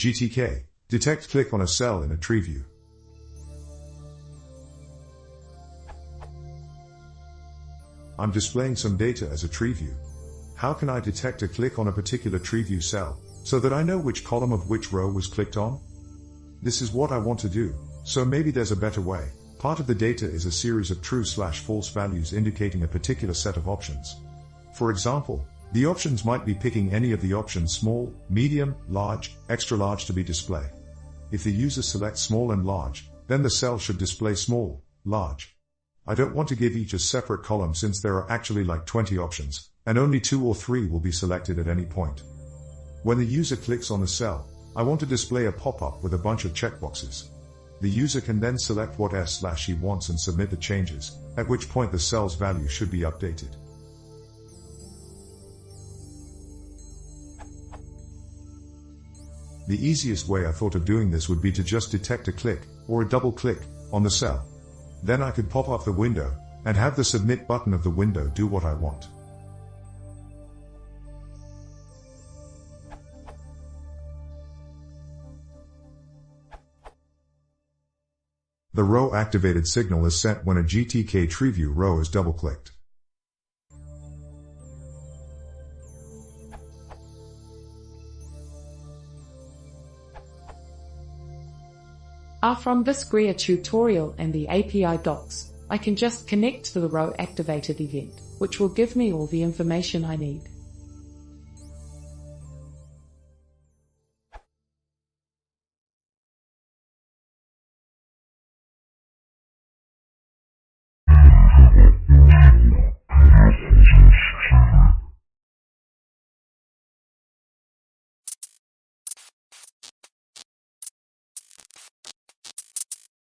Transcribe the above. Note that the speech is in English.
GTK, detect click on a cell in a TreeView. I'm displaying some data as a TreeView. How can I detect a click on a particular TreeView cell, so that I know which column of which row was clicked on? This is what I want to do, so maybe there's a better way. Part of the data is a series of true/false values indicating a particular set of options. For example, the options might be picking any of the options small, medium, large, extra large to be displayed. If the user selects small and large, then the cell should display small, large. I don't want to give each a separate column since there are actually like 20 options, and only 2 or 3 will be selected at any point. When the user clicks on a cell, I want to display a pop-up with a bunch of checkboxes. The user can then select what he wants and submit the changes, at which point the cell's value should be updated. The easiest way I thought of doing this would be to just detect a click, or a double click, on the cell. Then I could pop up the window, and have the submit button of the window do what I want. The row activated signal is sent when a GTK TreeView row is double-clicked. From this GRIA tutorial and the API docs, I can just connect to the row activated event, which will give me all the information I need.